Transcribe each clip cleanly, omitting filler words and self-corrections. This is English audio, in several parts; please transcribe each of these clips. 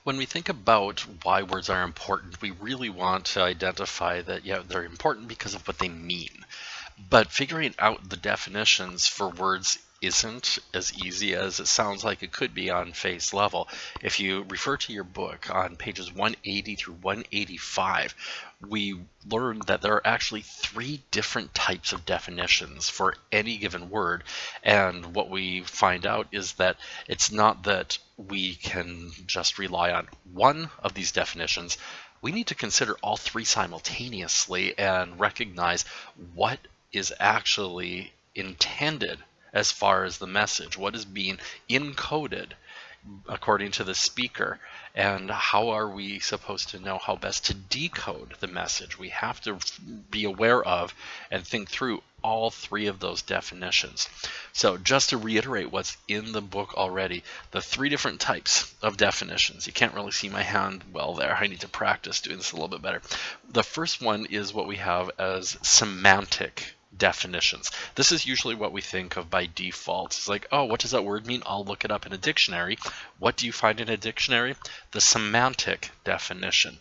When we think about why words are important, we really want to identify that, yeah, they're important because of what they mean. But figuring out the definitions for words isn't as easy as it sounds like it could be on face level. If you refer to your book on pages 180 through 185, we learned that there are actually three different types of definitions for any given word. And what we find out is that it's not that we can just rely on one of these definitions. We need to consider all three simultaneously and recognize what is actually intended as far as the message, what is being encoded according to the speaker, and how are we supposed to know how best to decode the message. We have to be aware of and think through all three of those definitions. So just to reiterate what's in the book already, the three different types of definitions. You can't really see my hand well there. I need to practice doing this a little bit better. The first one is what we have as semantic definitions. This is usually what we think of by default. It's like, oh, what does that word mean? I'll look it up in a dictionary. What do you find in a dictionary? The semantic definition.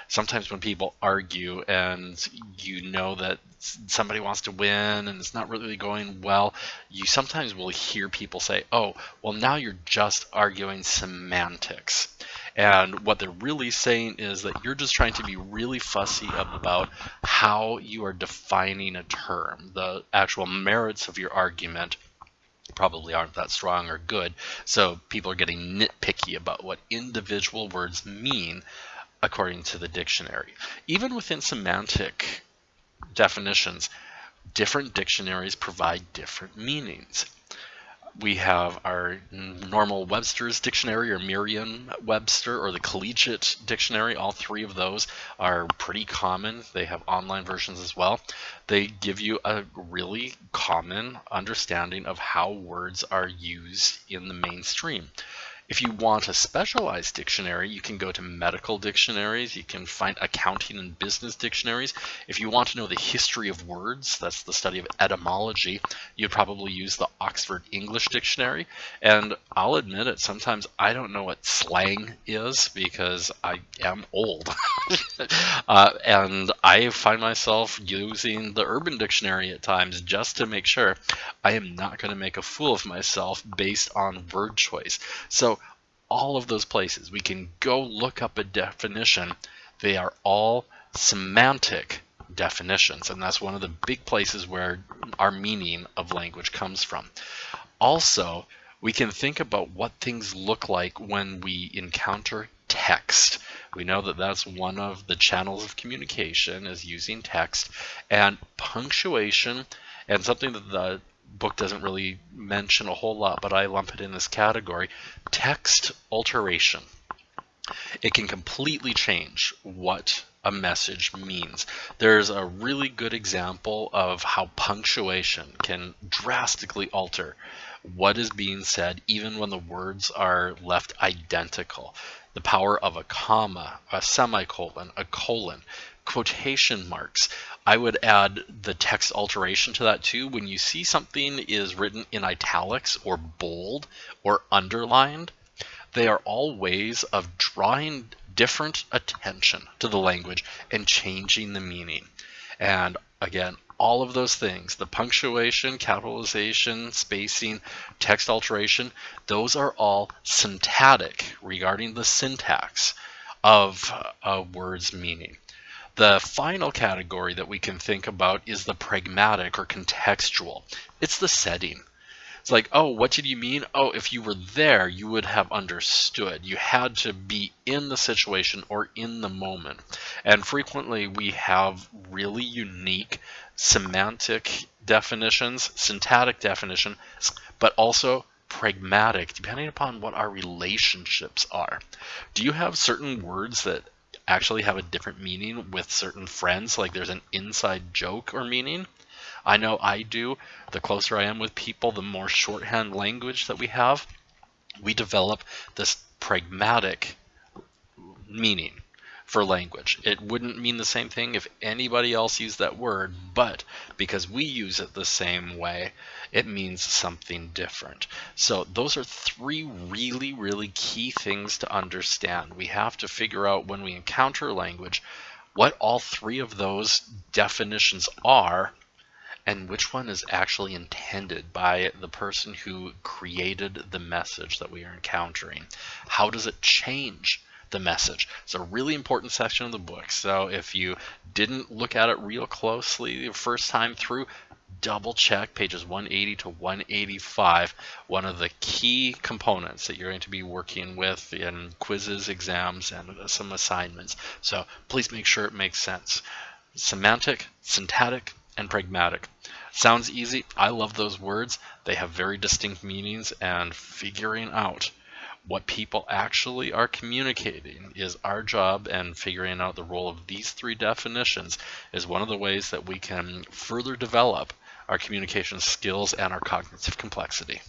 Sometimes when people argue and you know that somebody wants to win and it's not really going well, you sometimes will hear people say, oh, well, now you're just arguing semantics. And what they're really saying is that you're just trying to be really fussy about how you are defining a term. The actual merits of your argument probably aren't that strong or good. So people are getting nitpicky about what individual words mean according to the dictionary. Even within semantic definitions, different dictionaries provide different meanings. We have our normal Webster's dictionary or Merriam-Webster or the collegiate dictionary. All three of those are pretty common. They have online versions as well. They give you a really common understanding of how words are used in the mainstream. If you want a specialized dictionary, you can go to medical dictionaries. You can find accounting and business dictionaries. If you want to know the history of words, that's the study of etymology, you'd probably use the Oxford English Dictionary. And I'll admit it, sometimes I don't know what slang is because I am old. And I find myself using the Urban Dictionary at times just to make sure I am not going to make a fool of myself based on word choice. So all of those places, we can go look up a definition. They are all semantic definitions, and that's one of the big places where our meaning of language comes from. Also, we can think about what things look like when we encounter text. We know that that's one of the channels of communication is using text, and punctuation, and something that the book doesn't really mention a whole lot, but I lump it in this category, text alteration. It can completely change what a message means. There's a really good example of how punctuation can drastically alter what is being said, even when the words are left identical. The power of a comma, a semicolon, a colon, quotation marks. I would add the text alteration to that too. When you see something is written in italics or bold or underlined, they are all ways of drawing different attention to the language and changing the meaning. And again, all of those things, the punctuation, capitalization, spacing, text alteration, those are all syntactic regarding the syntax of a word's meaning. The final category that we can think about is the pragmatic or contextual. It's the setting. It's like, oh, what did you mean? Oh, if you were there, you would have understood. You had to be in the situation or in the moment. And frequently we have really unique semantic definitions, syntactic definitions, but also pragmatic, depending upon what our relationships are. Do you have certain words that actually have a different meaning with certain friends? Like there's an inside joke or meaning? I know I do. The closer I am with people, the more shorthand language that we have. We develop this pragmatic meaning. for language. It wouldn't mean the same thing if anybody else used that word, but because we use it the same way, it means something different. So those are three really, really key things to understand. We have to figure out when we encounter language what all three of those definitions are and which one is actually intended by the person who created the message that we are encountering. How does it change the message? It's a really important section of the book. So if you didn't look at it real closely the first time through, double check pages 180 to 185. One of the key components that you're going to be working with in quizzes, exams, and some assignments. So please make sure it makes sense. Semantic, syntactic, and pragmatic. Sounds easy. I love those words. They have very distinct meanings, and figuring out what people actually are communicating is our job, and figuring out the role of these three definitions is one of the ways that we can further develop our communication skills and our cognitive complexity.